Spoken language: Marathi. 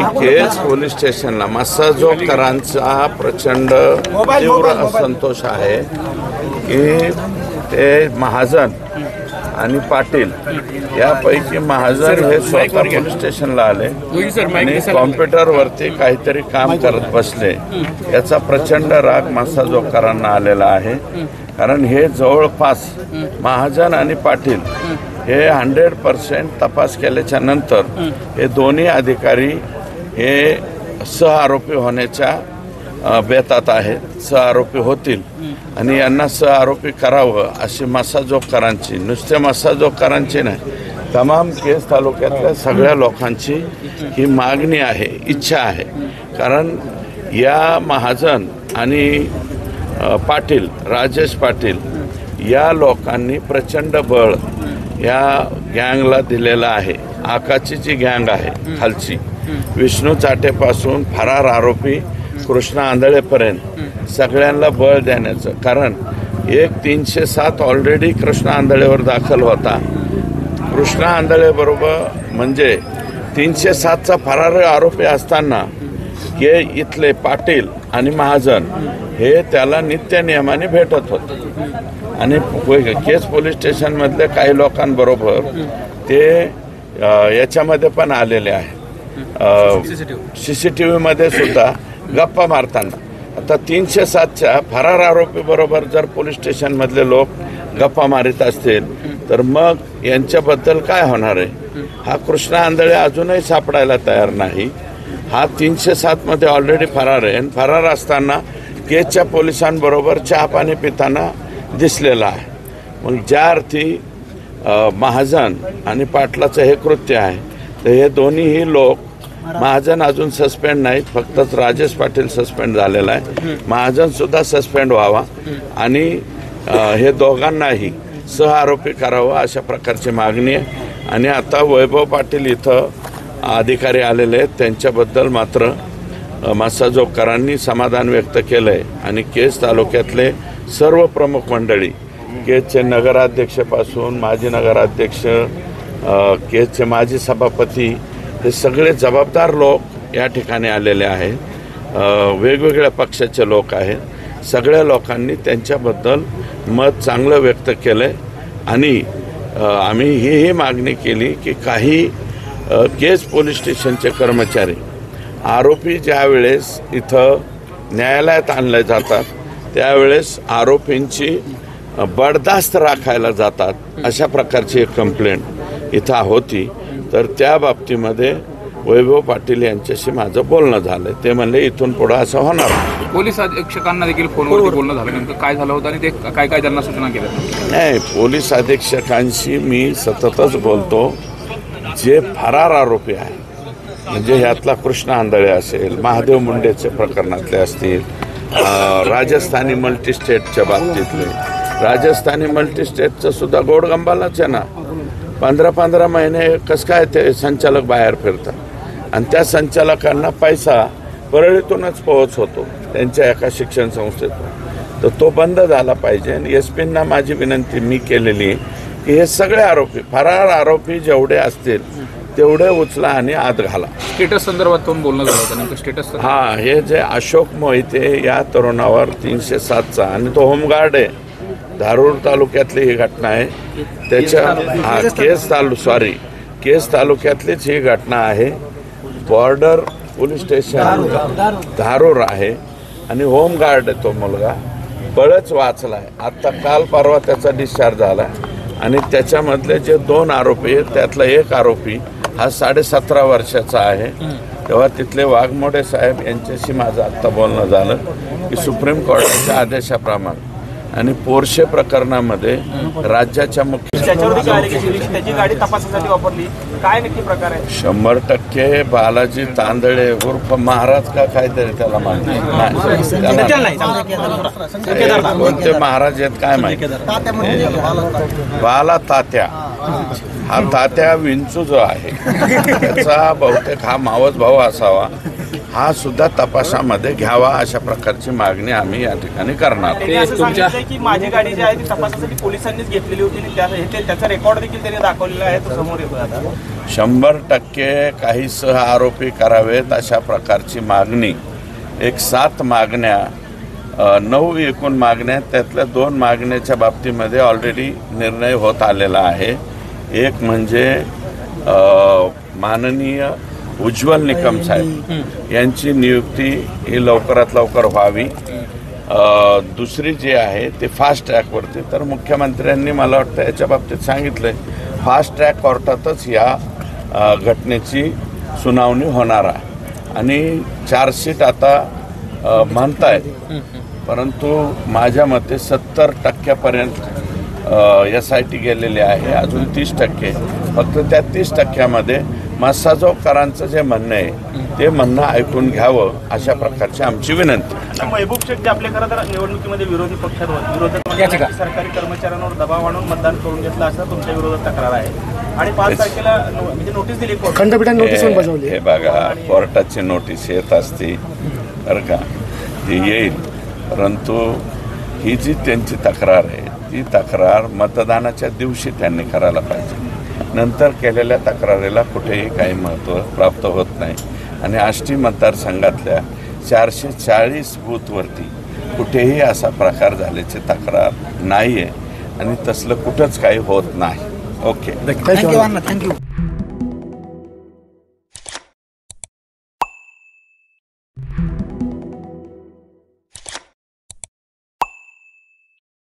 केज पोलीस स्टेशनला मसाजोगकरांचा प्रचंड तीव्र असंतोष आहे की ते महाजन आणि पाटील यापैकी महाजन हे स्वतः पोलीस स्टेशनला आले आणि कॉम्प्युटरवरती काहीतरी काम करत बसले। याचा प्रचंड राग मसाजोगकरांना आलेला आहे, कारण हे जवळपास महाजन आणि पाटील हे 100% तपास केल्याच्या नंतर हे दोन्ही अधिकारी हे सहआरोपी होण्याच्या बेतात आहेत, सहआरोपी होतील आणि यांना सहआरोपी करावं अशी मसाजोगकरांची, नुसते मसाजोगकरांची नाही, तमाम केज तालुक्यातल्या सगळ्या लोकांची ही मागणी आहे, इच्छा आहे। कारण या महाजन आणि पाटील, राजेश पाटील या लोकांनी प्रचंड बळ या गँगला दिलेलं आहे। आकाची जी गँग आहे खालची, विष्णू चाटेपासून फरार आरोपी कृष्णा आंधळेपर्यंत सगळ्यांना बळ देण्याचं, कारण एक 307 ऑलरेडी कृष्णा आंधळेवर दाखल होता। कृष्णा आंधळेबरोबर म्हणजे 307चा फरार आरोपी असताना हे इथले पाटील आणि महाजन हे त्याला नित्य नियमाने भेटत होते आणि केज पोलीस स्टेशनमधले काही लोकांबरोबर ते याच्यामध्ये पण आलेले आहे, CCTVमध्ये सुद्धा गप्पा मारताना। आता 307च्या फरार आरोपी बरोबर जर पोलीस स्टेशनमधले लोक गप्पा मारित असतील तर मग यांच्याबद्दल काय होणार आहे? हा कृष्णा आंधळे अजूनही सापडायला तयार नाही। हा 307 मध्ये ऑलरेडी फरार आहे आणि फरार असताना केजच्या पोलिसांबरोबर चहा पाणी पिताना दिसलेला आहे। मग ज्या अर्थी महाजन आणि पाटलाचं हे कृत्य आहे, तर हे दोन्हीही लोक, महाजन अजून सस्पेंड नाहीत, फक्तच राजेश पाटील सस्पेंड झालेला आहे, महाजन सुद्धा सस्पेंड व्हावा आणि हे दोघांनाही सहआरोपी करावं अशा प्रकारची मागणी आहे। आणि आता वैभव पाटील इथं अधिकारी आलेले आहेत, त्यांच्याबद्दल मात्र मसाजोगकरांनी समाधान व्यक्त केलं आहे आणि केज तालुक्यातले सर्व प्रमुख मंडळी, केजचे नगराध्यक्षपासून माजी नगराध्यक्ष, केजचे माजी सभापती, हे सगळे जबाबदार लोक या ठिकाणी आलेले आहेत। वेगवेगळ्या पक्षाचे लोक आहेत, सगळ्या लोकांनी त्यांच्याबद्दल मत चांगलं व्यक्त केलं आहे आणि आम्ही ही मागणी केली की काही केज पोलीस स्टेशनचे कर्मचारी, आरोपी ज्या वेळेस इथं न्यायालयात आणले जातात त्यावेळेस आरोपींची बडदास्त राखायला जातात, अशा प्रकारची एक कंप्लेंट इथं होती। तर त्या बाबतीमध्ये वैभव पाटील यांच्याशी माझं बोलणं झालं, ते म्हणले इथून पुढं असं होणार। पोलीस अधीक्षकांना देखील फोनवर बोलणं झालं, नेमकं काय झालं होतं आणि ते काय काय त्यांना सूचना केल्या? नाही, पोलीस अधीक्षकांशी मी सततच बोलतो। जे फरार आरोपी आहे, म्हणजे ह्यातला कृष्णा आंधळे असेल, महादेव मुंडेचे प्रकरणातले असतील, राजस्थानी मल्टीस्टेटच्या बाबतीतले, राजस्थानी मल्टीस्टेटचं सुद्धा गोडगंबालाच आहे ना, 15-15 महिने कसं काय ते संचालक बाहेर फिरतात आणि त्या संचालकांना पैसा परळीतूनच पोहोच होतो त्यांच्या एका शिक्षण संस्थेतून, तर तो बंद झाला पाहिजे। आणि SP-ना माझी विनंती मी केलेली की हे सगळे आरोपी, फरार आरोपी जेवढे असतील तेवढे उचला आणि आत घाला। स्टेटस संदर्भात पण बोलणं झालं होतं, नेमकं स्टेटस? हां, हे जे अशोक मोहिते या तरुणावर 307चा, आणि तो होमगार्ड आहे, धारूर तालुक्यातली ही घटना आहे, त्याच्या केज तालुक्यातलीच ही घटना आहे। बॉर्डर पोलीस स्टेशन धारूर आहे आणि होमगार्ड आहे तो मुलगा, बळच वाचला आहे। आत्ता काल परवा त्याचा डिस्चार्ज झाला आणि त्याच्यामधले जे 2 आरोपी आहेत त्यातला एक आरोपी हा 17.5 वर्षाचा आहे। तेव्हा तिथले वाघमोडे साहेब यांच्याशी माझं आत्ता बोलणं झालं की सुप्रीम कोर्टाच्या आदेशाप्रमाणे आणि पोर्शे प्रकरणामध्ये राज्याच्या मुख्य त्याची गाडी तपासासाठी वापरली, काय नक्की प्रकार आहे? 100% बालाजी तांदळे उर्फ महाराज का काहीतरी त्याला माहिती नाही, कोणते महाराज आहेत काय माहिती, बाला तात्या, हा तात्या विंचू जो आहे त्याचा बहुतेक हा मावस भाऊ असावा हा सुद्धा तपासामध्ये घ्यावा अशा प्रकारची मागणी आम्ही या ठिकाणी करणार. त्यांनी असं सांगितलंय की माझी गाडी जी आहे ती तपासासाठी पोलिसांनीच घेतलेली होती आणि त्याचा रेकॉर्ड देखील त्यांनी दाखवलेला आहे, तो समोर येतो आता. 100% काही सह आरोपी करावेत अशा प्रकारची मागणी. 7 मागण्या 9 एकूण मागण्या, त्यातल्या 2 मागण्याच्या बाबतीमध्ये ऑलरेडी निर्णय होत आलेला आहे. एक म्हणजे माननीय उज्ज्वल निकम साहेब यांची नियुक्ती ही लवकरात लवकर व्हावी. दुसरी जी आहे ते फास्ट ट्रॅकवरती, तर मुख्यमंत्र्यांनी मला वाटतं याच्या बाबतीत सांगितलंय फास्ट ट्रॅक कोर्टातच या घटनेची सुनावणी होणार आहे. आणि चार्जशीट आता म्हणतायत, परंतु माझ्या मते 70% SIT गेलेले आहे, अजून 30%. फक्त त्या 30%मध्ये मस्साजोगकरांचं जे म्हणणं आहे ते म्हणणं ऐकून घ्यावं अशा प्रकारची आमची विनंती. महबूब शेख जे आपले खरं तर निवडणुकीमध्ये विरोधी पक्षात होते, विरोधक सरकारी कर्मचाऱ्यांवर दबाव आणून मतदान करून घेतलं असं तुमच्या विरोधात तक्रार आहे आणि 5 तारखेला म्हणजे नोटीस दिली खंडपीठाने नोटीस पण बजावली. हे बघा, कोर्टाची नोटीस येत असते बरं का, ती येईल, परंतु ही जी त्यांची तक्रार आहे ती तक्रार मतदानाच्या दिवशी त्यांनी करायला पाहिजे. नंतर केलेल्या तक्रारीला कुठेही काही महत्त्व प्राप्त होत नाही. आणि आष्टी मतदारसंघातल्या 440 बूथवरती कुठेही असा प्रकार झाल्याची तक्रार नाही आहे आणि तसलं कुठंच काही होत नाही. Okay, thank you.